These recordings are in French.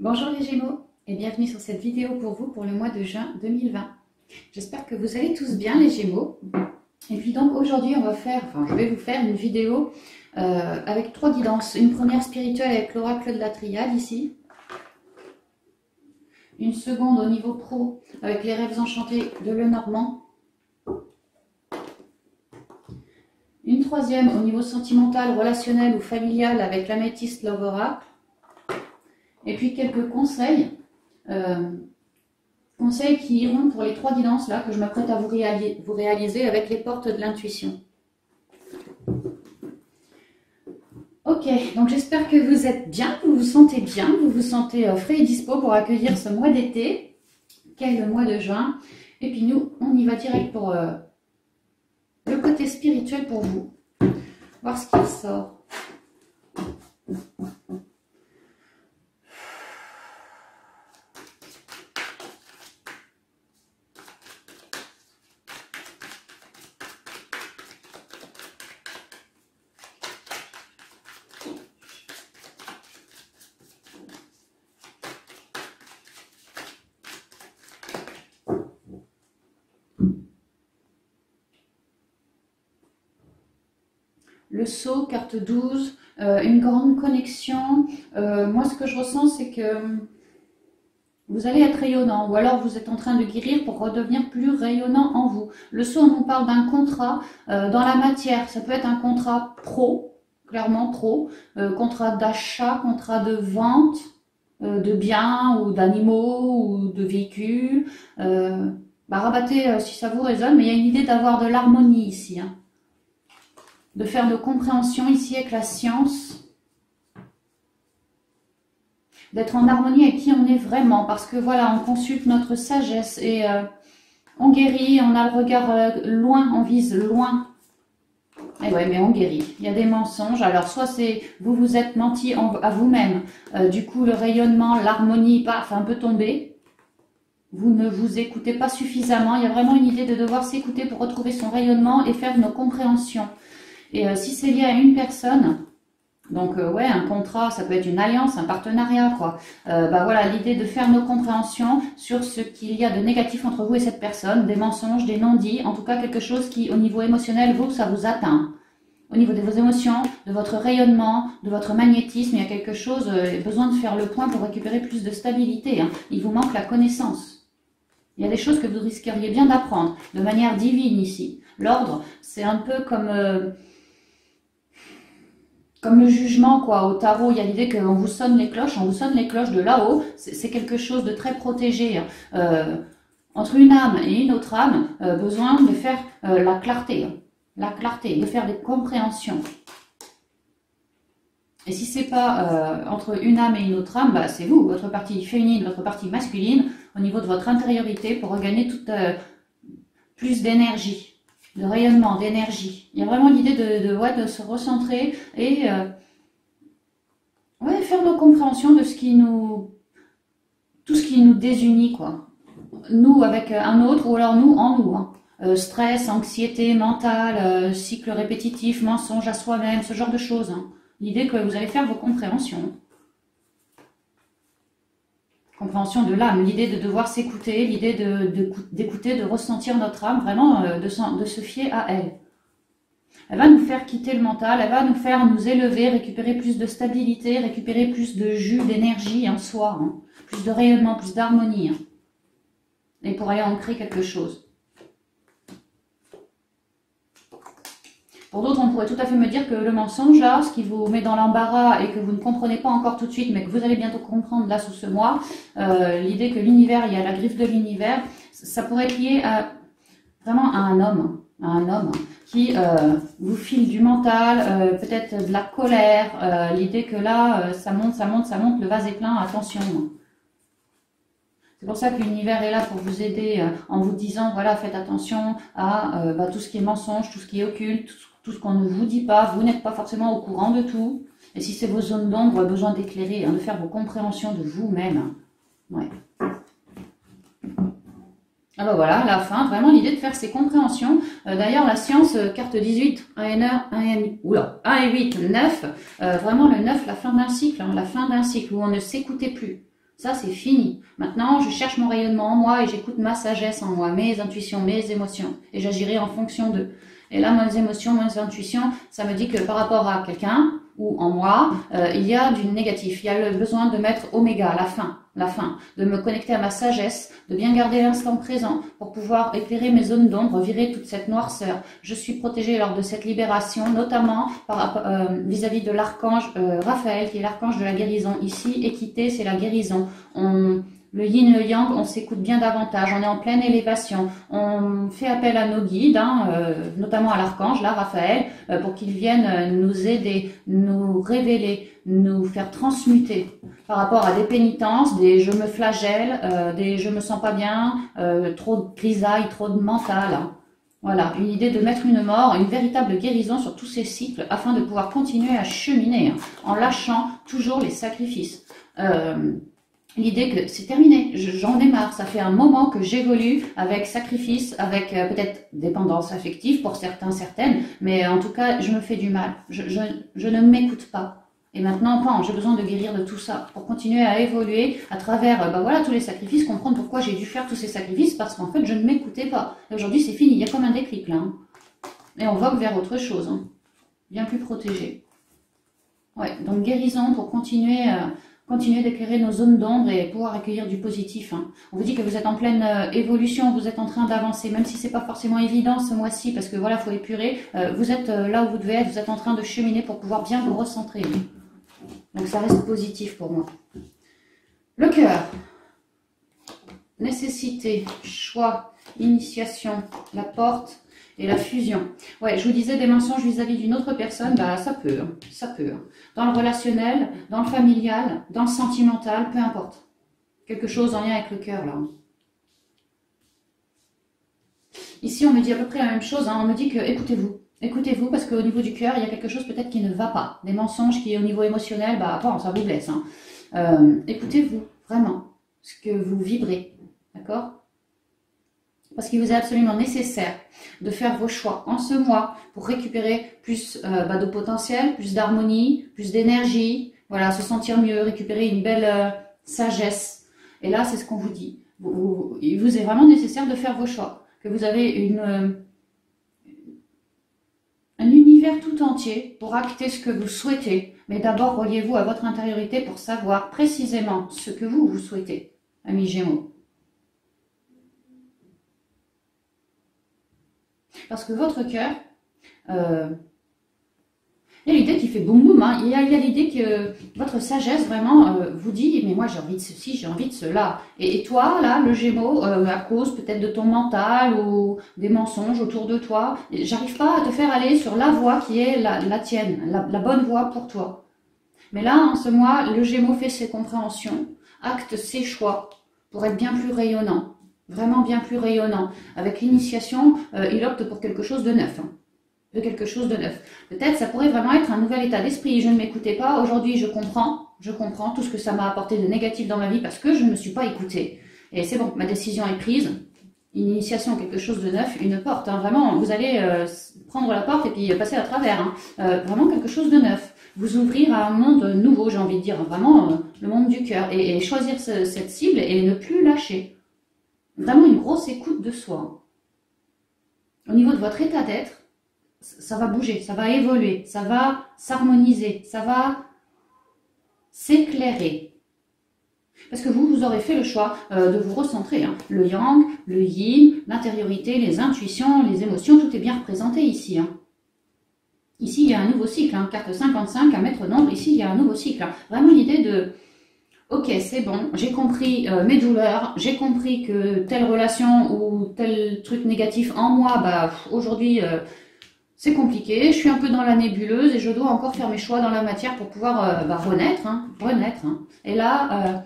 Bonjour les Gémeaux et bienvenue sur cette vidéo pour vous pour le mois de juin 2020. J'espère que vous allez tous bien les Gémeaux. Et puis donc aujourd'hui je vais vous faire une vidéo avec 3 guidances. Une première spirituelle avec l'oracle de la triade ici. Une seconde au niveau pro avec les rêves enchantés de Lenormand. Une troisième au niveau sentimental, relationnel ou familial avec l'améthyste Love Oracle. Et puis quelques conseils, conseils qui iront pour les 3 guidances là que je m'apprête à vous réaliser avec les portes de l'intuition. Ok, donc j'espère que vous êtes bien, vous vous sentez bien, vous vous sentez frais et dispo pour accueillir ce mois d'été, qu'est le mois de juin. Et puis nous, on y va direct pour le côté spirituel pour vous, voir ce qu'il sort. Le saut, carte 12, une grande connexion. Moi, ce que je ressens, c'est que vous allez être rayonnant ou alors vous êtes en train de guérir pour redevenir plus rayonnant en vous. Le saut, on nous parle d'un contrat dans la matière. Ça peut être un contrat pro, clairement pro, contrat d'achat, contrat de vente de biens ou d'animaux ou de véhicules. Rabattez si ça vous résonne, mais il y a une idée d'avoir de l'harmonie ici, hein. De faire de compréhension ici avec la science, d'être en harmonie avec qui on est vraiment, parce que voilà, on consulte notre sagesse et on guérit, on a le regard loin, on vise loin. Et ouais, mais on guérit. Il y a des mensonges. Alors, soit c'est vous vous êtes menti à vous-même, du coup le rayonnement, l'harmonie, paf, un peu tombé. Vous ne vous écoutez pas suffisamment. Il y a vraiment une idée de devoir s'écouter pour retrouver son rayonnement et faire nos compréhensions. Et si c'est lié à une personne, donc ouais, un contrat, ça peut être une alliance, un partenariat, quoi. Voilà, l'idée de faire nos compréhensions sur ce qu'il y a de négatif entre vous et cette personne, des mensonges, des non-dits, en tout cas quelque chose qui, au niveau émotionnel, vous, ça vous atteint. Au niveau de vos émotions, de votre rayonnement, de votre magnétisme, il y a quelque chose, besoin de faire le point pour récupérer plus de stabilité, hein. Il vous manque la connaissance. Il y a des choses que vous risqueriez bien d'apprendre, de manière divine ici. L'ordre, c'est un peu comme le jugement, quoi. Au tarot, il y a l'idée qu'on vous sonne les cloches, on vous sonne les cloches de là-haut. C'est quelque chose de très protégé. Entre une âme et une autre âme, besoin de faire la clarté, de faire des compréhensions. Et si c'est pas entre une âme et une autre âme, c'est vous, votre partie féminine, votre partie masculine, au niveau de votre intériorité, pour regagner plus d'énergie. De rayonnement, d'énergie. Il y a vraiment l'idée de se recentrer et faire nos compréhensions de tout ce qui nous désunit, quoi. Nous avec un autre ou alors nous en nous, hein. Stress, anxiété mentale, cycle répétitif, mensonge à soi-même, ce genre de choses, hein. L'idée que vous allez faire vos compréhensions. Compréhension de l'âme, l'idée de devoir s'écouter, l'idée d'écouter, de ressentir notre âme, vraiment de se fier à elle. Elle va nous faire quitter le mental, elle va nous faire nous élever, récupérer plus de stabilité, récupérer plus de jus, d'énergie en soi, hein. Plus de rayonnement, plus d'harmonie, hein. Et pour aller ancrer quelque chose. Pour d'autres, on pourrait tout à fait me dire que le mensonge, là, ce qui vous met dans l'embarras et que vous ne comprenez pas encore tout de suite, mais que vous allez bientôt comprendre là sous ce mois, l'idée que l'univers, il y a la griffe de l'univers, ça pourrait être lié vraiment à un homme qui vous file du mental, peut-être de la colère, l'idée que là, ça monte, le vase est plein, attention. C'est pour ça que l'univers est là pour vous aider en vous disant, voilà, faites attention à tout ce qui est mensonge, tout ce qui est occulte, tout ce qu'on ne vous dit pas, vous n'êtes pas forcément au courant de tout. Et si c'est vos zones d'ombre, besoin d'éclairer, hein, de faire vos compréhensions de vous-même. Ouais. Alors voilà, la fin, vraiment l'idée de faire ces compréhensions. D'ailleurs, la science, carte 18, 1 et 8, 9, vraiment le 9, la fin d'un cycle, hein, la fin d'un cycle où on ne s'écoutait plus. Ça, c'est fini. Maintenant, je cherche mon rayonnement en moi et j'écoute ma sagesse en moi, mes intuitions, mes émotions. Et j'agirai en fonction d'eux. Et là, mes émotions, mes intuitions, ça me dit que par rapport à quelqu'un ou en moi, il y a du négatif. Il y a le besoin de mettre oméga, la fin, de me connecter à ma sagesse, de bien garder l'instant présent pour pouvoir éclairer mes zones d'ombre, virer toute cette noirceur. Je suis protégée lors de cette libération, notamment vis-à-vis de l'archange Raphaël, qui est l'archange de la guérison. Ici, équité, c'est la guérison. Le yin, le yang, on s'écoute bien davantage, on est en pleine élévation, on fait appel à nos guides, notamment à l'archange, là, Raphaël, pour qu'ils viennent nous aider, nous révéler, nous faire transmuter par rapport à des pénitences, des je me flagelle, des je me sens pas bien, trop de grisaille, trop de mental. Voilà, une idée de mettre une mort, une véritable guérison sur tous ces cycles afin de pouvoir continuer à cheminer en lâchant toujours les sacrifices. L'idée que c'est terminé, j'en ai marre, ça fait un moment que j'évolue avec sacrifice, avec peut-être dépendance affective pour certains, certaines, mais en tout cas, je me fais du mal, je ne m'écoute pas. Et maintenant, j'ai besoin de guérir de tout ça pour continuer à évoluer à travers voilà, tous les sacrifices, comprendre pourquoi j'ai dû faire tous ces sacrifices, parce qu'en fait, je ne m'écoutais pas. Aujourd'hui, c'est fini, il y a comme un déclic là. Et on vogue vers autre chose, bien plus protégé. Ouais, donc guérison pour continuer d'éclairer nos zones d'ombre et pouvoir accueillir du positif. On vous dit que vous êtes en pleine évolution, vous êtes en train d'avancer, même si c'est pas forcément évident ce mois-ci, parce que voilà, faut épurer. Vous êtes là où vous devez être, vous êtes en train de cheminer pour pouvoir bien vous recentrer. Donc ça reste positif pour moi. Le cœur. Nécessité, choix, initiation, la porte et la fusion. Ouais, je vous disais des mensonges vis-à-vis d'une autre personne, ça peut. Dans le relationnel, dans le familial, dans le sentimental, peu importe. Quelque chose en lien avec le cœur, là. Ici, on me dit à peu près la même chose, on me dit que écoutez-vous. Écoutez-vous, parce qu'au niveau du cœur, il y a quelque chose peut-être qui ne va pas. Des mensonges qui, au niveau émotionnel, bon, ça vous blesse. Écoutez-vous, vraiment, ce que vous vibrez, d'accord ? Parce qu'il vous est absolument nécessaire de faire vos choix en ce mois pour récupérer plus de potentiel, plus d'harmonie, plus d'énergie, voilà, se sentir mieux, récupérer une belle sagesse. Et là, c'est ce qu'on vous dit. Il vous est vraiment nécessaire de faire vos choix, que vous avez un univers tout entier pour acter ce que vous souhaitez. Mais d'abord, reliez-vous à votre intériorité pour savoir précisément ce que vous souhaitez, amis Gémeaux. Parce que votre cœur, il y a l'idée qui fait boum boum, il y a l'idée que votre sagesse vraiment vous dit, mais moi j'ai envie de ceci, j'ai envie de cela. Et toi, là, le Gémeaux, à cause peut-être de ton mental ou des mensonges autour de toi, j'arrive pas à te faire aller sur la voie qui est la tienne, la bonne voie pour toi. Mais là, en ce mois, le Gémeaux fait ses compréhensions, acte ses choix pour être bien plus rayonnant. Vraiment bien plus rayonnant. Avec l'initiation, il opte pour quelque chose de neuf. Peut-être ça pourrait vraiment être un nouvel état d'esprit. Je ne m'écoutais pas. Aujourd'hui, je comprends tout ce que ça m'a apporté de négatif dans ma vie parce que je ne me suis pas écoutée. Et c'est bon, ma décision est prise. Une initiation, quelque chose de neuf, une porte. Vraiment, vous allez prendre la porte et puis passer à travers. Vraiment quelque chose de neuf. Vous ouvrir à un monde nouveau, j'ai envie de dire. Vraiment, le monde du cœur. Et choisir cette cible et ne plus lâcher. Vraiment une grosse écoute de soi. Au niveau de votre état d'être, ça va bouger, ça va évoluer, ça va s'harmoniser, ça va s'éclairer. Parce que vous aurez fait le choix de vous recentrer. Le yang, le yin, l'intériorité, les intuitions, les émotions, tout est bien représenté ici. Ici, il y a un nouveau cycle. Carte 55, un maître d'ombre, ici, il y a un nouveau cycle. Vraiment l'idée de... Ok, c'est bon, j'ai compris mes douleurs, j'ai compris que telle relation ou tel truc négatif en moi, aujourd'hui c'est compliqué, je suis un peu dans la nébuleuse et je dois encore faire mes choix dans la matière pour pouvoir renaître. Et là,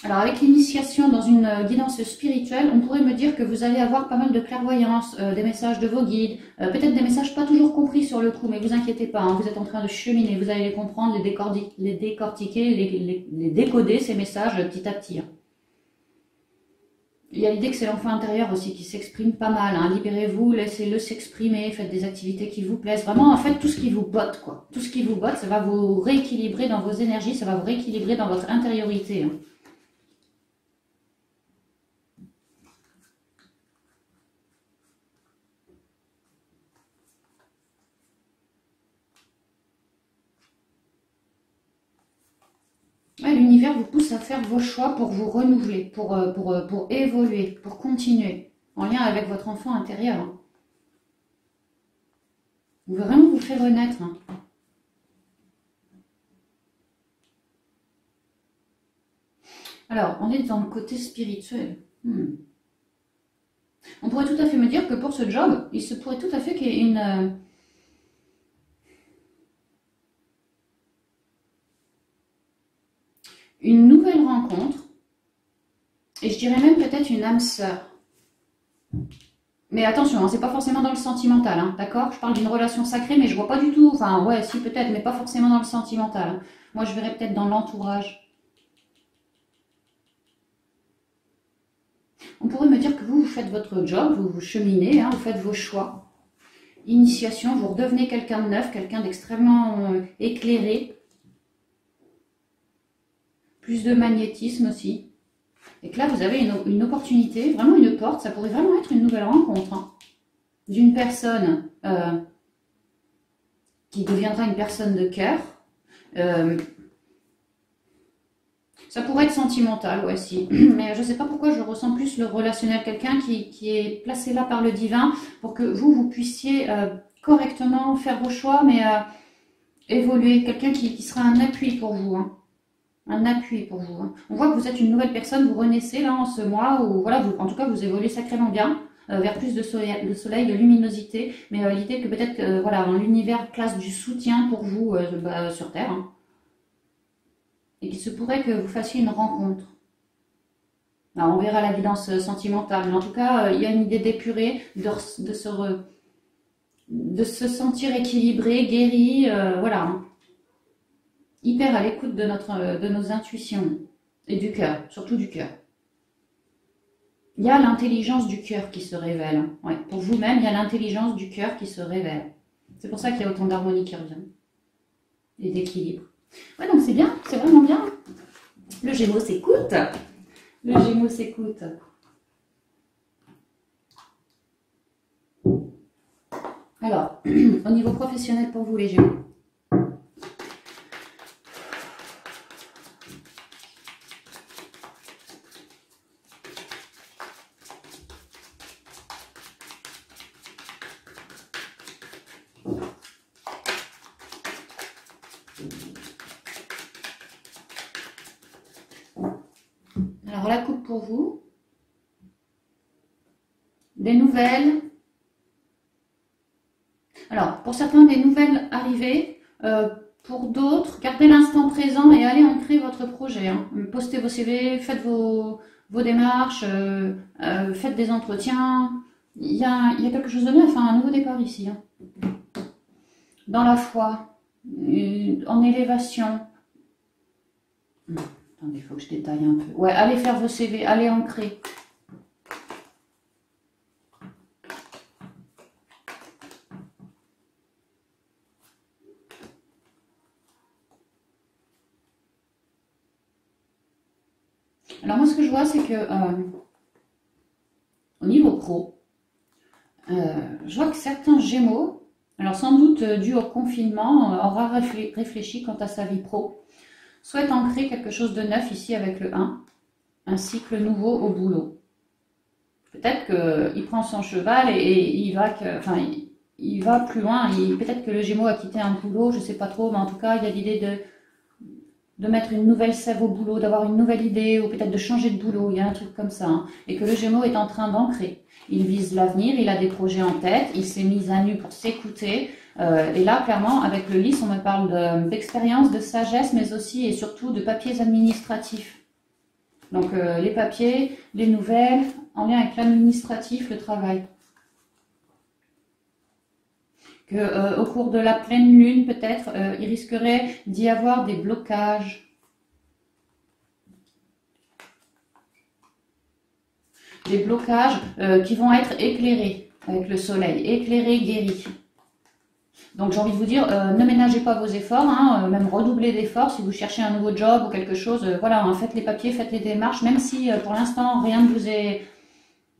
alors avec l'initiation dans une guidance spirituelle, on pourrait me dire que vous allez avoir pas mal de clairvoyance, des messages de vos guides, peut-être des messages pas toujours compris sur le coup, mais vous inquiétez pas, vous êtes en train de cheminer, vous allez les comprendre, les décortiquer, les décoder ces messages petit à petit. Il y a l'idée que c'est l'enfant intérieur aussi qui s'exprime pas mal, libérez-vous, laissez-le s'exprimer, faites des activités qui vous plaisent, vraiment en fait tout ce qui vous botte, quoi. Tout ce qui vous botte, ça va vous rééquilibrer dans vos énergies, ça va vous rééquilibrer dans votre intériorité. Ouais, l'univers vous pousse à faire vos choix pour vous renouveler, pour évoluer, pour continuer, en lien avec votre enfant intérieur. Hein. Il veut vraiment vous faire renaître. Hein. Alors, on est dans le côté spirituel. On pourrait tout à fait me dire que pour ce job, il se pourrait tout à fait qu'il y ait une nouvelle rencontre, et je dirais même peut-être une âme sœur. Mais attention, hein, c'est pas forcément dans le sentimental, hein, d'accord? Je parle d'une relation sacrée, mais je vois pas du tout, enfin ouais, si peut-être, mais pas forcément dans le sentimental. Hein. Moi, je verrais peut-être dans l'entourage. On pourrait me dire que vous faites votre job, vous cheminez, hein, vous faites vos choix. Initiation, vous redevenez quelqu'un de neuf, quelqu'un d'extrêmement éclairé. Plus de magnétisme aussi. Et que là, vous avez une opportunité, vraiment une porte, ça pourrait vraiment être une nouvelle rencontre. Hein, d'une personne qui deviendra une personne de cœur. Ça pourrait être sentimental, ouais, si. Mais je ne sais pas pourquoi je ressens plus le relationnel. Quelqu'un qui est placé là par le divin pour que vous puissiez correctement faire vos choix, mais évoluer. Quelqu'un qui sera un appui pour vous. Hein. Un appui pour vous. Hein. On voit que vous êtes une nouvelle personne, vous renaissez là en ce mois, ou voilà, en tout cas, vous évoluez sacrément bien. Vers plus de soleil, de luminosité. Mais l'idée que peut-être, voilà, l'univers place du soutien pour vous sur Terre. Hein. Et qu'il se pourrait que vous fassiez une rencontre. Alors, on verra la guidance sentimentale, mais en tout cas, il y a une idée d'épurée, de se sentir équilibré, guéri, voilà. Hein. Hyper à l'écoute de nos intuitions et du cœur, surtout du cœur. Il y a l'intelligence du cœur qui se révèle. Hein. Ouais, pour vous-même, il y a l'intelligence du cœur qui se révèle. C'est pour ça qu'il y a autant d'harmonie qui revient et d'équilibre. Ouais, donc c'est bien, c'est vraiment bien. Le Gémeaux s'écoute. Le Gémeaux s'écoute. Alors, au niveau professionnel pour vous, les Gémeaux. Alors, la coupe pour vous. Des nouvelles. Alors, pour certains, des nouvelles arrivées. Pour d'autres, gardez l'instant présent et allez ancrer votre projet. Hein. Postez vos CV, faites vos démarches, faites des entretiens. Il y a quelque chose de neuf, un nouveau départ ici. Hein. Dans la foi, en élévation. Attendez, il faut que je détaille un peu. Ouais, allez faire vos CV, allez ancrer. Alors moi, ce que je vois, c'est que au niveau pro, je vois que certains Gémeaux, alors sans doute dû au confinement, aura réfléchi quant à sa vie pro, souhaite ancrer quelque chose de neuf ici avec le 1, un cycle nouveau au boulot. Peut-être qu'il prend son cheval et il va plus loin. Peut-être que le Gémeaux a quitté un boulot, je ne sais pas trop, mais en tout cas, il y a l'idée de mettre une nouvelle sève au boulot, d'avoir une nouvelle idée, ou peut-être de changer de boulot, il y a un truc comme ça, hein, et que le Gémeaux est en train d'ancrer. Il vise l'avenir, il a des projets en tête, il s'est mis à nu pour s'écouter, et là, clairement, avec le lys, on me parle d'expérience, de sagesse, mais aussi et surtout de papiers administratifs. Donc, les papiers, les nouvelles, en lien avec l'administratif, le travail. Au cours de la pleine lune, peut-être, il risquerait d'y avoir des blocages. Des blocages qui vont être éclairés avec le soleil, éclairés, guéris. Donc j'ai envie de vous dire, ne ménagez pas vos efforts, hein, même redoublez d'efforts si vous cherchez un nouveau job ou quelque chose. Voilà, hein, faites les papiers, faites les démarches, même si pour l'instant rien ne vous est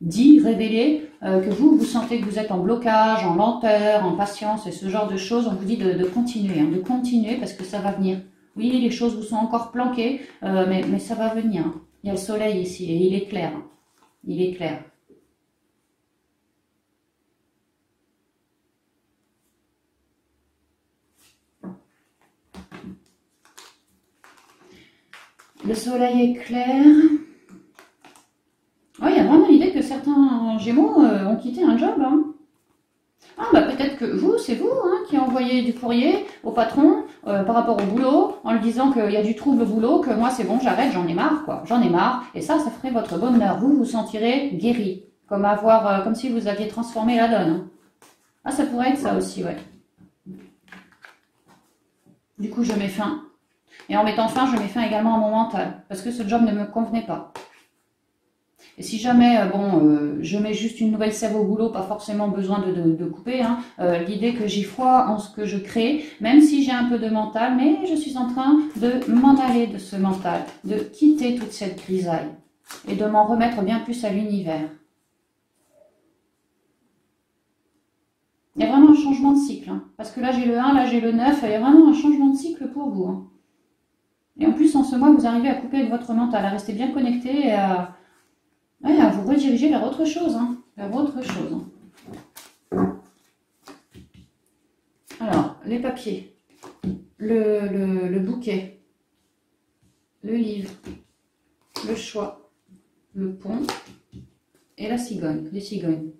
dit, révélé, que vous sentez que vous êtes en blocage, en lenteur, en patience et ce genre de choses, on vous dit de continuer, hein, de continuer parce que ça va venir. Oui, les choses vous sont encore planquées, mais ça va venir. Il y a le soleil ici et il est clair. Il est clair. Le soleil est clair. Oh, il y a vraiment l'idée que certains Gémeaux ont quitté un job. Hein. Ah, bah peut-être que vous, c'est vous hein, qui envoyez du courrier au patron par rapport au boulot, en lui disant qu'il y a du trouble au boulot, que moi c'est bon, j'arrête, j'en ai marre, quoi. J'en ai marre. Et ça ferait votre bonheur. Vous vous sentirez guéri. Comme avoir, comme si vous aviez transformé la donne. Hein. Ah, ça pourrait être ça aussi, ouais. Du coup, je mets fin. Et en mettant fin, je mets fin également à mon mental. Parce que ce job ne me convenait pas. Et si jamais, je mets juste une nouvelle sève au boulot, pas forcément besoin de couper, hein, l'idée que j'y crois en ce que je crée, même si j'ai un peu de mental, mais je suis en train de m'en aller de ce mental, de quitter toute cette grisaille et de m'en remettre bien plus à l'univers. Il y a vraiment un changement de cycle, hein, parce que là j'ai le 1, là j'ai le 9, il y a vraiment un changement de cycle pour vous. Hein. Et en plus, en ce mois, vous arrivez à couper avec votre mental, à rester bien connecté et à vous rediriger vers autre chose. Hein, vers autre chose. Hein. Alors, les papiers, le bouquet, le livre, le choix, le pont et la cigogne, les cigognes.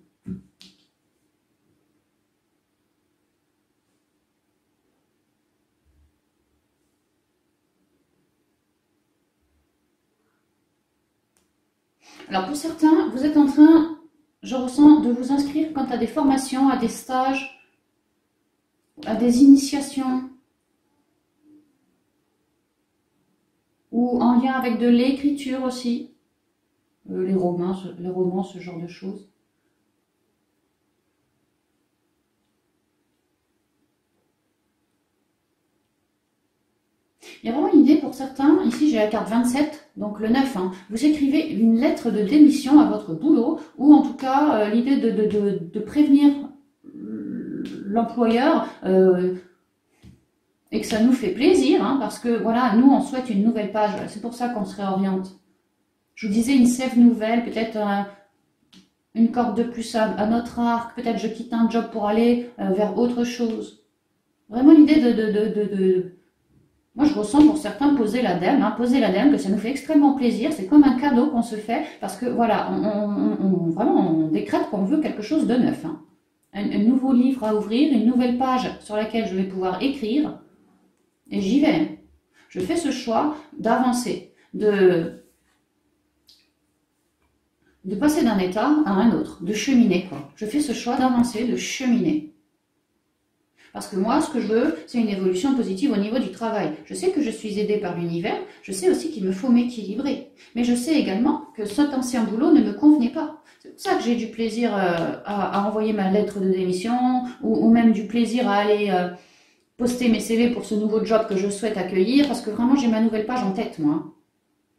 Alors pour certains, vous êtes en train, je ressens, de vous inscrire quant à des formations, à des stages, à des initiations, ou en lien avec de l'écriture aussi, les romans, ce genre de choses. Il y a vraiment une idée pour certains, ici j'ai la carte 27, donc le 9, hein, vous écrivez une lettre de démission à votre boulot, ou en tout cas l'idée de prévenir l'employeur et que ça nous fait plaisir, hein, parce que voilà, nous on souhaite une nouvelle page, c'est pour ça qu'on se réoriente. Je vous disais une sève nouvelle, peut-être une corde de plus à notre arc, peut-être je quitte un job pour aller vers autre chose. Vraiment l'idée moi, je ressens pour certains poser l'ADEME, hein, que ça nous fait extrêmement plaisir. C'est comme un cadeau qu'on se fait parce que, voilà, vraiment, on décrète qu'on veut quelque chose de neuf. Hein. Un nouveau livre à ouvrir, une nouvelle page sur laquelle je vais pouvoir écrire. Et j'y vais. Je fais ce choix d'avancer, de passer d'un état à un autre, de cheminer, quoi. Je fais ce choix d'avancer, de cheminer. Parce que moi, ce que je veux, c'est une évolution positive au niveau du travail. Je sais que je suis aidée par l'univers, je sais aussi qu'il me faut m'équilibrer. Mais je sais également que cet ancien boulot ne me convenait pas. C'est pour ça que j'ai du plaisir à envoyer ma lettre de démission, ou même du plaisir à aller poster mes CV pour ce nouveau job que je souhaite accueillir, parce que vraiment j'ai ma nouvelle page en tête, moi.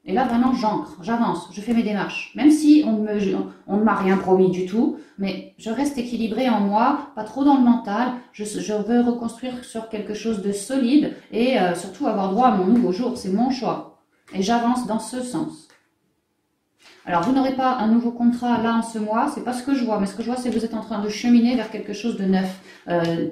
Et là, vraiment, j'ancre, j'avance, je fais mes démarches. Même si on ne m'a rien promis du tout, mais je reste équilibrée en moi, pas trop dans le mental. Je veux reconstruire sur quelque chose de solide et surtout avoir droit à mon nouveau jour. C'est mon choix. Et j'avance dans ce sens. Alors, vous n'aurez pas un nouveau contrat là en ce mois, c'est pas ce que je vois. Mais ce que je vois, c'est que vous êtes en train de cheminer vers quelque chose de neuf.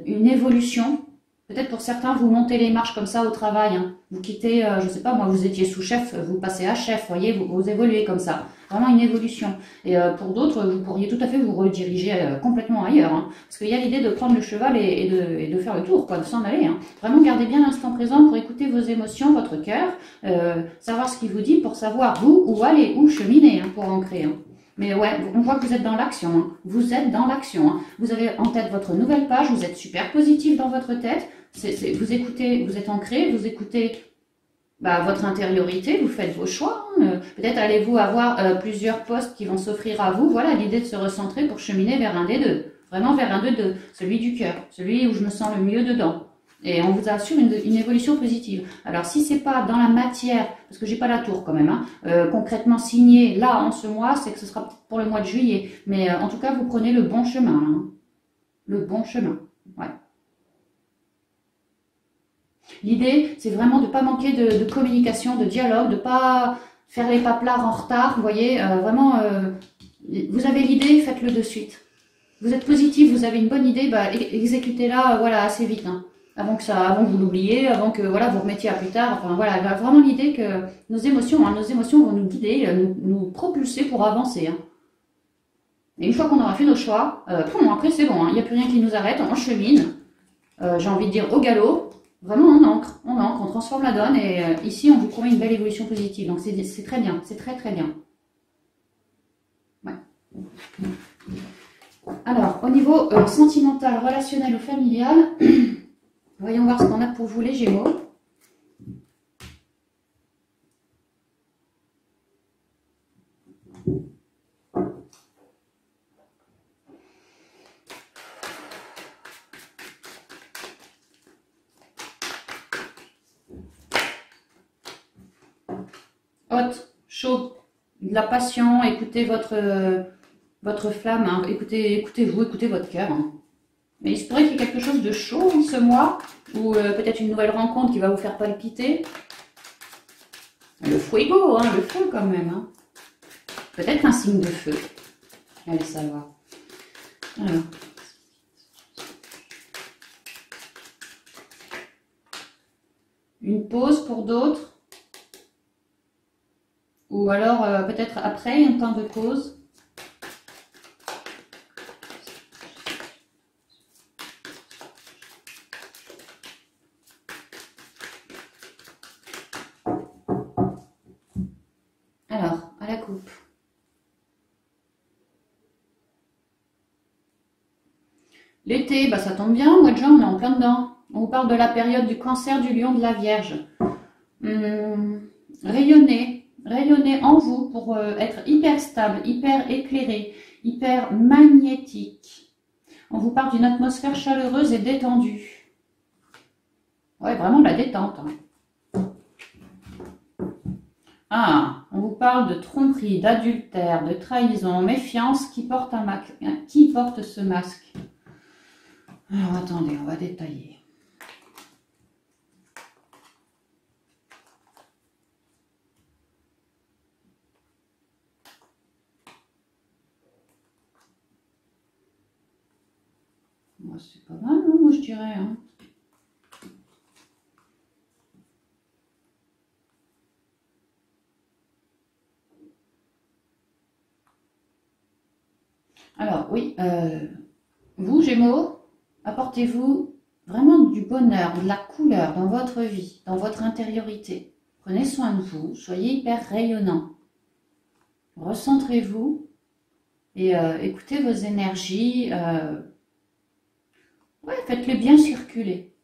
Une évolution. Peut-être pour certains, vous montez les marches comme ça au travail. Hein. Vous quittez, je ne sais pas, moi, vous étiez sous-chef, vous passez à chef, voyez, vous évoluez comme ça. Vraiment une évolution. Et pour d'autres, vous pourriez tout à fait vous rediriger complètement ailleurs. Hein. Parce qu'il y a l'idée de prendre le cheval et de faire le tour, quoi, de s'en aller. Hein. Vraiment, gardez bien l'instant présent pour écouter vos émotions, votre cœur, savoir ce qu'il vous dit pour savoir vous où aller, où cheminer hein, pour ancrer. Hein. Mais ouais, on voit que vous êtes dans l'action. Hein. Vous êtes dans l'action. Hein. Vous avez en tête votre nouvelle page, vous êtes super positif dans votre tête. Vous écoutez, vous êtes ancré, vous écoutez votre intériorité, vous faites vos choix. Hein. Peut-être allez-vous avoir plusieurs postes qui vont s'offrir à vous. Voilà l'idée de se recentrer pour cheminer vers un des deux. Vraiment vers un des deux, celui du cœur, celui où je me sens le mieux dedans. Et on vous assure une évolution positive. Alors si c'est pas dans la matière, parce que j'ai pas la tour quand même, hein, concrètement signé là en ce mois, c'est que ce sera pour le mois de juillet. Mais en tout cas, vous prenez le bon chemin. Hein. Le bon chemin, ouais. L'idée, c'est vraiment de ne pas manquer de communication, de dialogue, de ne pas faire les paplards en retard. Vous voyez, vraiment, vous avez l'idée, faites-le de suite. Vous êtes positif, vous avez une bonne idée, bah, exécutez-la voilà, assez vite. Hein, avant que vous l'oubliez, avant que voilà, vous remettiez à plus tard. Enfin, voilà, vraiment l'idée que nos émotions vont nous guider, nous propulser pour avancer. Hein. Et une fois qu'on aura fait nos choix, après c'est bon, il n'y a plus rien qui nous arrête, on chemine. J'ai envie de dire au galop. Vraiment, on transforme la donne et ici, on vous promet une belle évolution positive. Donc, c'est très bien, c'est très très bien. Ouais. Alors, au niveau sentimental, relationnel ou familial, voyons voir ce qu'on a pour vous les Gémeaux. Hot, chaud, de la passion, écoutez votre flamme, hein. Écoutez-vous, écoutez votre cœur. Hein. Mais il se pourrait qu'il y ait quelque chose de chaud en ce mois, ou peut-être une nouvelle rencontre qui va vous faire palpiter. Le fuego, hein, le feu quand même. Hein. Peut-être un signe de feu. Allez savoir. Alors. Une pause pour d'autres. Ou alors peut-être après un temps de pause. Alors, à la coupe. L'été, bah, ça tombe bien, au mois de juin, on est en plein dedans. On vous parle de la période du cancer, du lion, de la vierge. Rayonnez en vous pour être hyper stable, hyper éclairé, hyper magnétique. On vous parle d'une atmosphère chaleureuse et détendue. Ouais, vraiment de la détente. Hein. Ah, on vous parle de tromperie, d'adultère, de trahison, méfiance. Qui porte ce masque? Alors attendez, on va détailler. C'est pas mal, non, moi je dirais. Hein. Alors oui, vous Gémeaux, apportez-vous vraiment du bonheur, de la couleur dans votre vie, dans votre intériorité. Prenez soin de vous, soyez hyper rayonnant. Recentrez-vous et écoutez vos énergies. Ouais, faites-les bien circuler.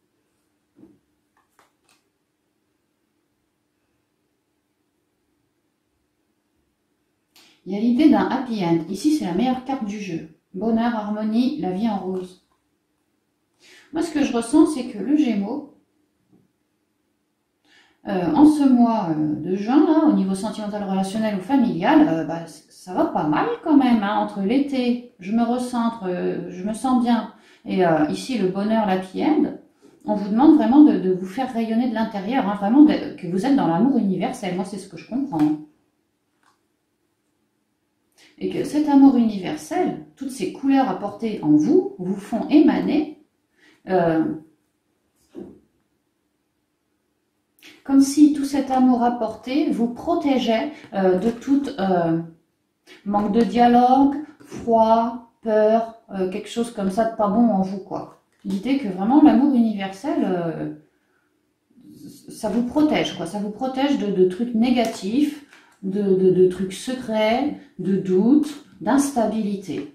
Il y a l'idée d'un happy end. Ici, c'est la meilleure carte du jeu. Bonheur, harmonie, la vie en rose. Moi, ce que je ressens, c'est que le Gémeaux, en ce mois de juin, là, au niveau sentimental, relationnel ou familial, bah, ça va pas mal quand même. Hein, entre l'été, je me recentre, je me sens bien. Et ici, le bonheur, l'happy end, on vous demande vraiment de vous faire rayonner de l'intérieur, hein, vraiment que vous êtes dans l'amour universel. Moi, c'est ce que je comprends. Et que cet amour universel, toutes ces couleurs apportées en vous, vous font émaner comme si tout cet amour apporté vous protégeait de tout manque de dialogue, froid, peur, quelque chose comme ça de pas bon en vous, quoi. L'idée que vraiment l'amour universel, ça vous protège, quoi. Ça vous protège de trucs négatifs, de trucs secrets, de doutes, d'instabilité.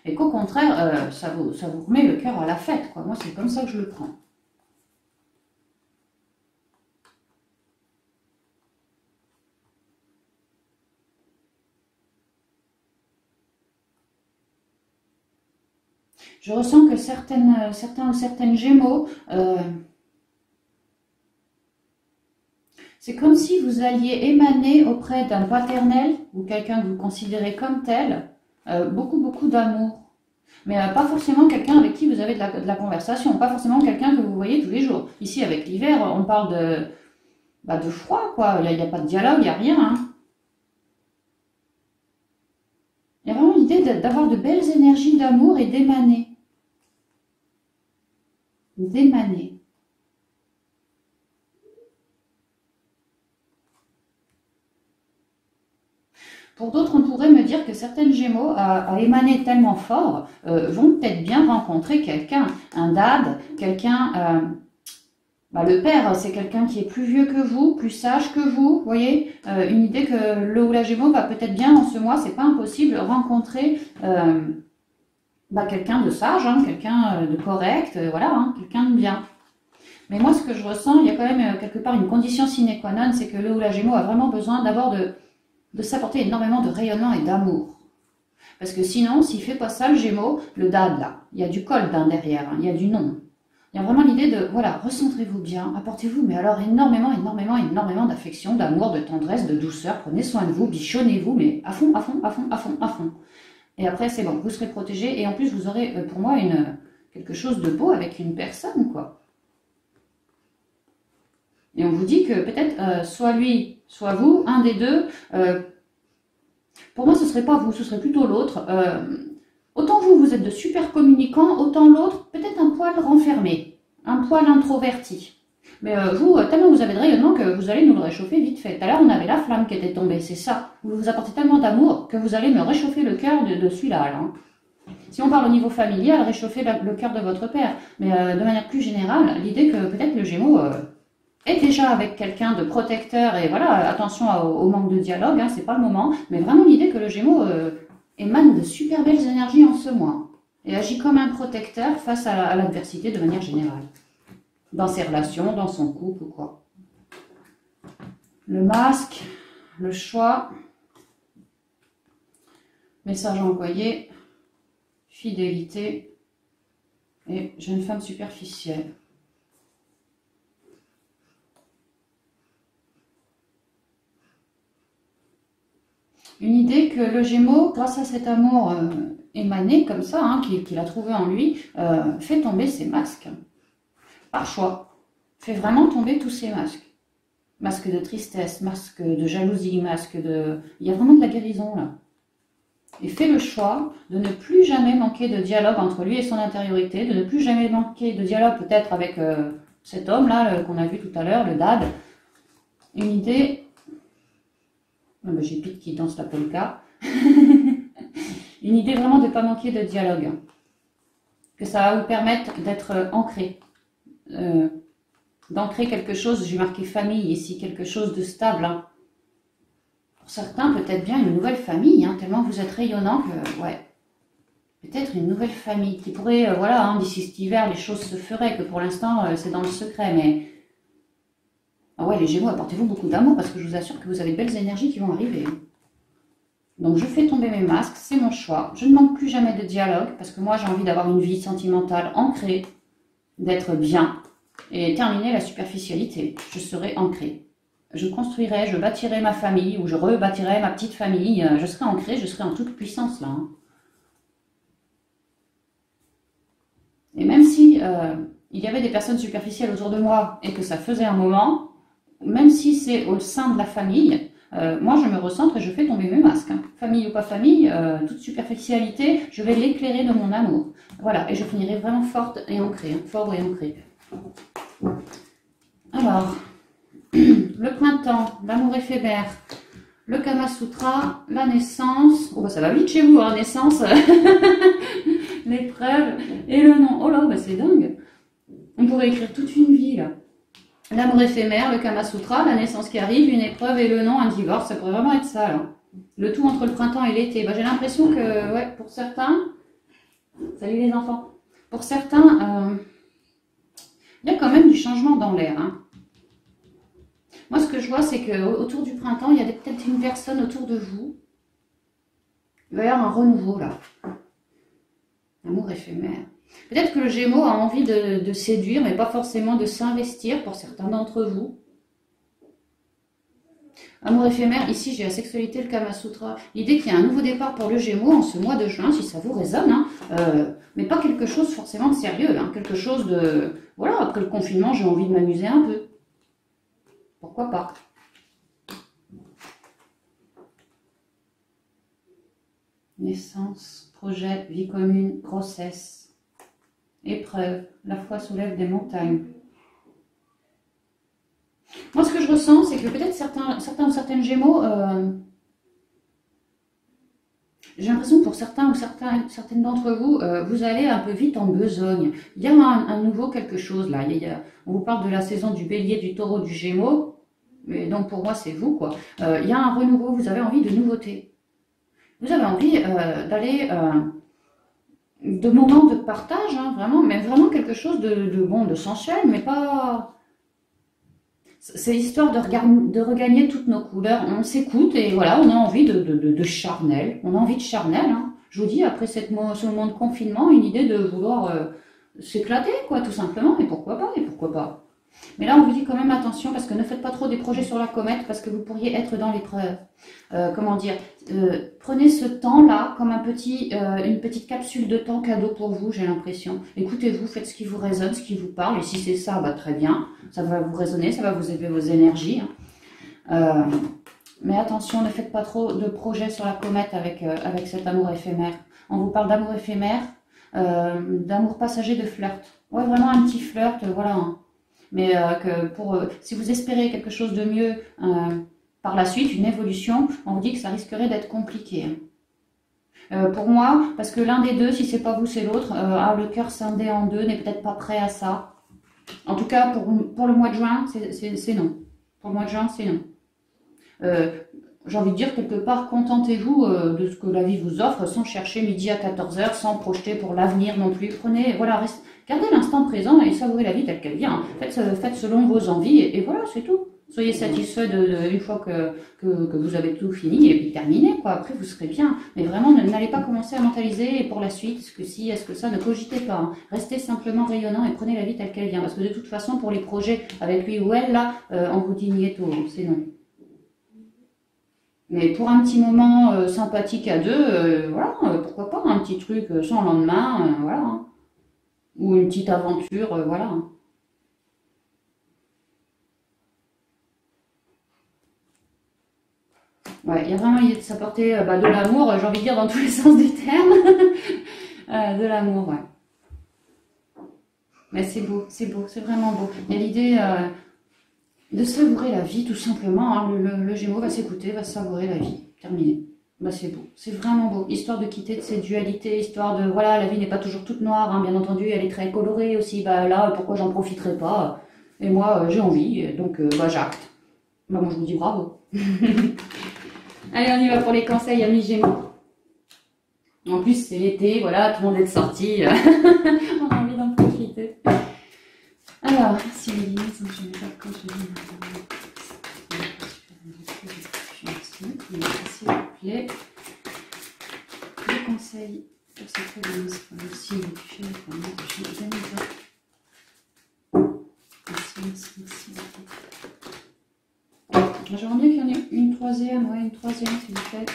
Et qu'au contraire, ça vous remet le cœur à la fête, quoi. Moi, c'est comme ça que je le prends. Je ressens que certains ou certaines Gémeaux, c'est comme si vous alliez émaner auprès d'un paternel ou quelqu'un que vous considérez comme tel, beaucoup d'amour. Mais pas forcément quelqu'un avec qui vous avez de la conversation, pas forcément quelqu'un que vous voyez tous les jours. Ici, avec l'hiver, on parle de froid, quoi. Il n'y a pas de dialogue, il n'y a rien. Hein. Il y a vraiment l'idée d'avoir de belles énergies d'amour et d'émaner. D'émaner. Pour d'autres, on pourrait me dire que certaines Gémeaux, à émaner tellement fort, vont peut-être bien rencontrer quelqu'un, un dad, quelqu'un... le père, c'est quelqu'un qui est plus vieux que vous, plus sage que vous, vous voyez. Une idée que le ou la Gémeaux va peut-être bien en ce mois, c'est pas impossible, rencontrer quelqu'un de sage, hein, quelqu'un de correct, voilà, hein, quelqu'un de bien. Mais moi, ce que je ressens, il y a quand même quelque part une condition sine qua non, c'est que le ou la Gémeaux a vraiment besoin d'abord de s'apporter énormément de rayonnement et d'amour. Parce que sinon, s'il fait pas ça, le Gémeaux, le dad, là, il y a du col d'un derrière, hein, il y a du non. Il y a vraiment l'idée de, voilà, recentrez-vous bien, apportez-vous, mais alors énormément d'affection, d'amour, de tendresse, de douceur, prenez soin de vous, bichonnez-vous, mais à fond, à fond, à fond, à fond, à fond. Et après, c'est bon, vous serez protégé, et en plus, vous aurez, pour moi, quelque chose de beau avec une personne, quoi. Et on vous dit que peut-être, soit lui, soit vous, un des deux, pour moi, ce serait pas vous, ce serait plutôt l'autre. Autant vous êtes de super communicants, autant l'autre, peut-être un poil renfermé, un poil introverti. Mais vous, tellement vous avez de rayonnement que vous allez nous le réchauffer vite fait. Tout à l'heure, on avait la flamme qui était tombée, c'est ça. Vous vous apportez tellement d'amour que vous allez me réchauffer le cœur de celui-là. Hein. Si on parle au niveau familial, réchauffer le cœur de votre père. Mais de manière plus générale, l'idée que peut-être le Gémeaux est déjà avec quelqu'un de protecteur, et voilà, attention au manque de dialogue, hein, c'est pas le moment, mais vraiment l'idée que le Gémeaux émane de super belles énergies en ce mois, et agit comme un protecteur face à l'adversité de manière générale, dans ses relations, dans son couple ou quoi. Le masque, le choix, message envoyé, fidélité, et jeune femme superficielle. Une idée que le Gémeaux, grâce à cet amour émané comme ça, hein, qu'il a trouvé en lui, fait tomber ses masques. Par choix. Fait vraiment tomber tous ses masques. Masque de tristesse, masque de jalousie, masque de... Il y a vraiment de la guérison là. Et fait le choix de ne plus jamais manquer de dialogue entre lui et son intériorité, de ne plus jamais manquer de dialogue peut-être avec cet homme là qu'on a vu tout à l'heure, le dad. Une idée... J'ai Pete qui danse la polka. Une idée vraiment de ne pas manquer de dialogue. Que ça va vous permettre d'être ancré. D'ancrer quelque chose, j'ai marqué famille ici, quelque chose de stable. Hein. Pour certains, peut-être bien une nouvelle famille, hein, tellement vous êtes rayonnant que, ouais. Peut-être une nouvelle famille qui pourrait, voilà, hein, d'ici cet hiver, les choses se feraient, que pour l'instant, c'est dans le secret, mais... Ah ouais, les Gémeaux, apportez-vous beaucoup d'amour parce que je vous assure que vous avez de belles énergies qui vont arriver. Donc je fais tomber mes masques, c'est mon choix. Je ne manque plus jamais de dialogue parce que moi j'ai envie d'avoir une vie sentimentale ancrée, d'être bien et terminer la superficialité. Je serai ancrée. Je construirai, je bâtirai ma famille ou je rebâtirai ma petite famille. Je serai ancrée, je serai en toute puissance là. Hein. Et même si il y avait des personnes superficielles autour de moi et que ça faisait un moment... Même si c'est au sein de la famille, moi je me recentre et je fais tomber mes masques. Hein. Famille ou pas famille, toute superficialité, je vais l'éclairer de mon amour. Voilà, et je finirai vraiment forte et ancrée. Hein, fort et ancrée. Alors, le printemps, l'amour éphémère, le Kama Sutra, la naissance. Oh bah ça va vite chez vous, hein, naissance. L'épreuve et le nom. Oh là, bah c'est dingue. On pourrait écrire toute une vie là. L'amour éphémère, le Kama Sutra, la naissance qui arrive, une épreuve et le nom, un divorce, ça pourrait vraiment être ça. Là. Le tout entre le printemps et l'été. Bah, j'ai l'impression que, ouais, pour certains, salut les enfants, pour certains, il y a quand même du changement dans l'air. Hein. Moi, ce que je vois, c'est qu'autour du printemps, il y a peut-être une personne autour de vous. Il va y avoir un renouveau là. Amour éphémère. Peut-être que le Gémeaux a envie de séduire, mais pas forcément de s'investir pour certains d'entre vous. Amour éphémère, ici j'ai la sexualité, le Kama Sutra. L'idée qu'il y a un nouveau départ pour le Gémeaux en ce mois de juin, si ça vous résonne, hein, mais pas quelque chose forcément de sérieux, hein, quelque chose de... Voilà, après le confinement, j'ai envie de m'amuser un peu. Pourquoi pas? Naissance, projet, vie commune, grossesse, épreuve, la foi soulève des montagnes. Moi, ce que je ressens, c'est que peut-être certains ou certaines Gémeaux, j'ai l'impression que pour certains ou certaines d'entre vous, vous allez un peu vite en besogne. Il y a un nouveau quelque chose là. On vous parle de la saison du Bélier, du Taureau, du Gémeaux, mais donc pour moi c'est vous quoi. Il y a un renouveau, vous avez envie de nouveauté. Vous avez envie d'aller de moments de partage, hein, vraiment, mais vraiment quelque chose de sensuel, mais pas... C'est histoire de regagner toutes nos couleurs. On s'écoute et voilà, on a envie de charnel. On a envie de charnel. Hein. Je vous dis, après ce moment de confinement, une idée de vouloir s'éclater, quoi, tout simplement. Et pourquoi pas, et pourquoi pas. Mais là, on vous dit quand même attention parce que ne faites pas trop des projets sur la comète parce que vous pourriez être dans l'épreuve. Comment dire, prenez ce temps-là comme une petite capsule de temps cadeau pour vous, j'ai l'impression. Écoutez-vous, faites ce qui vous résonne, ce qui vous parle. Et si c'est ça, bah, très bien. Ça va vous résonner, ça va vous élever vos énergies. Mais attention, ne faites pas trop de projets sur la comète avec cet amour éphémère. On vous parle d'amour éphémère, d'amour passager, de flirt. Ouais, vraiment un petit flirt, voilà. Hein. Mais si vous espérez quelque chose de mieux par la suite, une évolution, on vous dit que ça risquerait d'être compliqué. Pour moi, parce que l'un des deux, si c'est pas vous, c'est l'autre, a le cœur scindé en deux, n'est peut-être pas prêt à ça. En tout cas, pour le mois de juin, c'est non. Pour le mois de juin, c'est non. J'ai envie de dire, quelque part, contentez-vous de ce que la vie vous offre, sans chercher midi à 14 h, sans projeter pour l'avenir non plus. Prenez, voilà, gardez l'instant présent et savourez la vie telle qu'elle vient. Faites selon vos envies et voilà, c'est tout. Soyez satisfait une fois que vous avez tout fini et puis terminé, quoi. Après, vous serez bien. Mais vraiment, n'allez pas commencer à mentaliser pour la suite, est-ce que si, est-ce que ça, ne cogitez pas. Hein. Restez simplement rayonnant et prenez la vie telle qu'elle vient. Parce que de toute façon, pour les projets avec lui ou elle, là, on vous dit nieto, c'est non. Mais pour un petit moment sympathique à deux, voilà, pourquoi pas, un petit truc sans lendemain, voilà. Hein. Ou une petite aventure, voilà. Ouais, il y a vraiment l'idée de s'apporter de l'amour, j'ai envie de dire dans tous les sens du terme. De l'amour, ouais. Mais c'est beau, c'est vraiment beau. Il y a l'idée de savourer la vie, tout simplement. Hein. Le Gémeaux va s'écouter, va savourer la vie. Terminé. Bah, c'est beau, c'est vraiment beau. Histoire de quitter de ces dualités, histoire de... Voilà, la vie n'est pas toujours toute noire, hein, bien entendu, elle est très colorée aussi. Bah là, pourquoi j'en profiterai pas? Et moi, j'ai envie, donc j'acte. Bah, moi, je vous dis bravo. Allez, on y va pour les conseils, amis Gémeaux. En plus, c'est l'été, voilà, tout le monde est sorti. On a envie d'en profiter. Alors, si les lignes sont générales, quand je dis s'il vous plaît, les conseils pour cette réunion, s'il vous plaît, j'aimerais bien qu'il y en ait une troisième, ouais, une troisième, s'il vous plaît.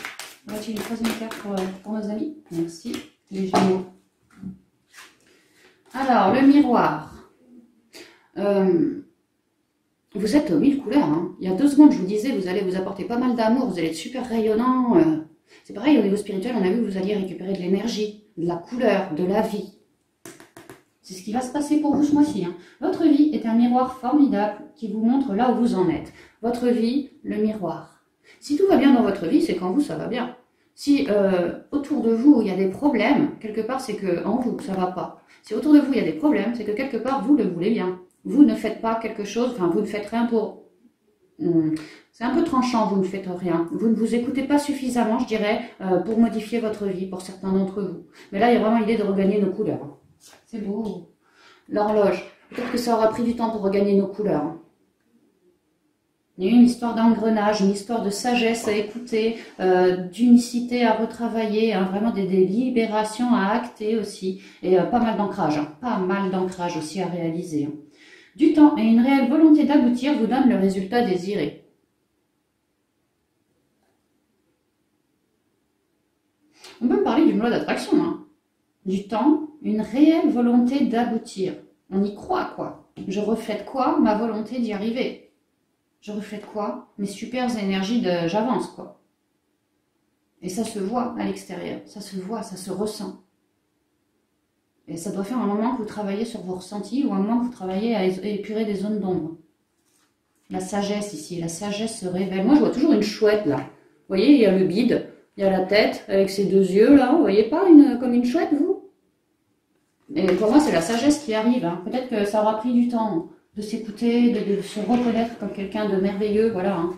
Voilà, j'ai une troisième carte pour nos amis. Merci, les Gémeaux. Alors, le miroir. Vous êtes aux 1000 couleurs. Hein. Il y a 2 secondes, je vous disais, vous allez vous apporter pas mal d'amour, vous allez être super rayonnant. C'est pareil, au niveau spirituel, on a vu que vous alliez récupérer de l'énergie, de la couleur, de la vie. C'est ce qui va se passer pour vous ce mois-ci. Hein. Votre vie est un miroir formidable qui vous montre là où vous en êtes. Votre vie, le miroir. Si tout va bien dans votre vie, c'est qu'en vous, ça va bien. Si autour de vous, il y a des problèmes, quelque part, c'est qu'en vous, ça va pas. Si autour de vous, il y a des problèmes, c'est que quelque part, vous le voulez bien. Vous ne faites pas quelque chose, enfin, vous ne faites rien pour... C'est un peu tranchant, vous ne faites rien. Vous ne vous écoutez pas suffisamment, je dirais, pour modifier votre vie, pour certains d'entre vous. Mais là, il y a vraiment l'idée de regagner nos couleurs. C'est beau. L'horloge. Peut-être que ça aura pris du temps pour regagner nos couleurs. Il y a eu une histoire d'engrenage, une histoire de sagesse à écouter, d'unicité à retravailler, hein, vraiment des libérations à acter aussi. Et pas mal d'ancrage, hein, pas mal d'ancrage aussi à réaliser. Hein. Du temps et une réelle volonté d'aboutir vous donnent le résultat désiré. On peut parler d'une loi d'attraction, hein. Du temps, une réelle volonté d'aboutir. On y croit, quoi. Je reflète quoi? Ma volonté d'y arriver. Je reflète quoi? Mes super énergies de j'avance, quoi. Et ça se voit à l'extérieur, ça se voit, ça se ressent. Et ça doit faire un moment que vous travaillez sur vos ressentis ou un moment que vous travaillez à épurer des zones d'ombre. La sagesse ici, la sagesse se révèle. Moi, je vois toujours une chouette, là. Vous voyez, il y a le bide, il y a la tête avec ses deux yeux, là. Vous voyez pas comme une chouette, vous? Et pour moi, c'est la sagesse qui arrive. Hein. Peut-être que ça aura pris du temps de s'écouter, de se reconnaître comme quelqu'un de merveilleux, voilà. Hein.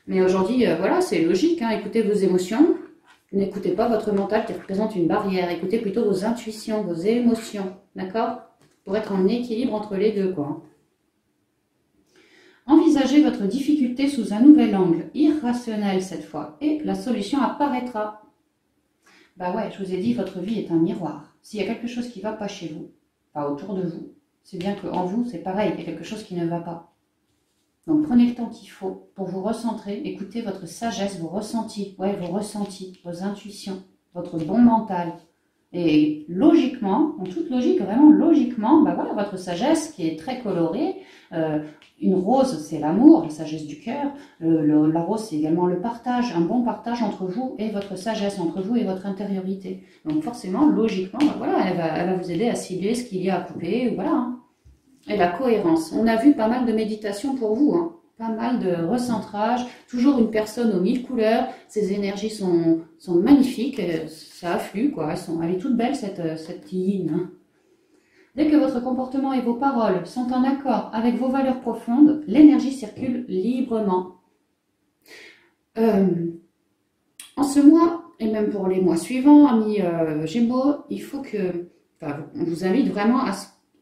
Mais aujourd'hui, voilà, c'est logique. Hein. Écoutez vos émotions. N'écoutez pas votre mental qui représente une barrière. Écoutez plutôt vos intuitions, vos émotions, d'accord? Pour être en équilibre entre les deux, quoi. Envisagez votre difficulté sous un nouvel angle, irrationnel cette fois, et la solution apparaîtra. Bah ouais, je vous ai dit, votre vie est un miroir. S'il y a quelque chose qui ne va pas chez vous, pas autour de vous, c'est bien qu'en vous, c'est pareil, il y a quelque chose qui ne va pas. Donc prenez le temps qu'il faut pour vous recentrer, écoutez votre sagesse, vos ressentis, vos intuitions, votre bon mental. Et logiquement, en toute logique, vraiment logiquement, bah voilà, votre sagesse qui est très colorée. Une rose, c'est l'amour, la sagesse du cœur. La rose, c'est également le partage, un bon partage entre vous et votre sagesse, entre vous et votre intériorité. Donc forcément, logiquement, bah voilà, elle va vous aider à cibler ce qu'il y a à couper, voilà. Hein. Et la cohérence. On a vu pas mal de méditation pour vous, hein. Pas mal de recentrage, toujours une personne aux 1000 couleurs, ses énergies sont magnifiques, ça afflue, quoi. Elle est toute belle, cette yin. Hein. Dès que votre comportement et vos paroles sont en accord avec vos valeurs profondes, l'énergie circule librement. En ce mois, et même pour les mois suivants, amis Gémeaux, il faut que... Enfin, on vous invite vraiment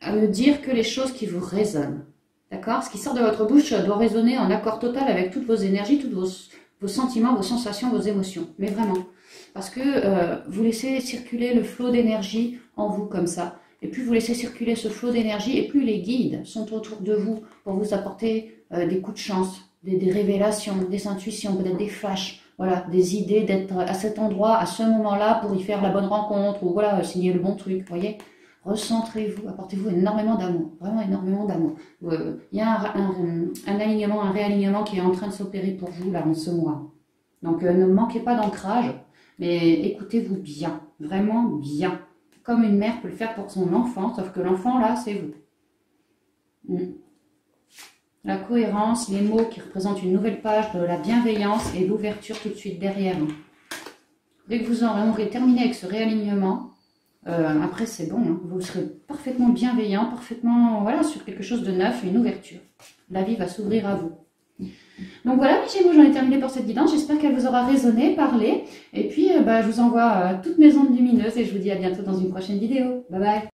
à me dire que les choses qui vous résonnent. D'accord? Ce qui sort de votre bouche doit résonner en accord total avec toutes vos énergies, tous vos sentiments, vos sensations, vos émotions. Mais vraiment. Parce que vous laissez circuler le flot d'énergie en vous comme ça. Et plus vous laissez circuler ce flot d'énergie, et plus les guides sont autour de vous pour vous apporter des coups de chance, des révélations, des intuitions, peut-être des flashs, voilà, des idées d'être à cet endroit, à ce moment-là, pour y faire la bonne rencontre, ou voilà, signer le bon truc, vous voyez. Recentrez-vous, apportez-vous énormément d'amour, vraiment énormément d'amour. Il y a un alignement, un réalignement qui est en train de s'opérer pour vous là en ce mois. Donc ne manquez pas d'ancrage, mais écoutez-vous bien, vraiment bien. Comme une mère peut le faire pour son enfant, sauf que l'enfant là, c'est vous. La cohérence, les mots qui représentent une nouvelle page de la bienveillance et l'ouverture tout de suite derrière. Dès que vous aurez terminé avec ce réalignement, après c'est bon, hein, vous serez parfaitement bienveillant, parfaitement voilà, sur quelque chose de neuf, une ouverture. La vie va s'ouvrir à vous. Donc voilà, mes Gémeaux, j'en ai terminé pour cette guidance. J'espère qu'elle vous aura résonné, parlé. Et puis, je vous envoie toutes mes ondes lumineuses et je vous dis à bientôt dans une prochaine vidéo. Bye bye.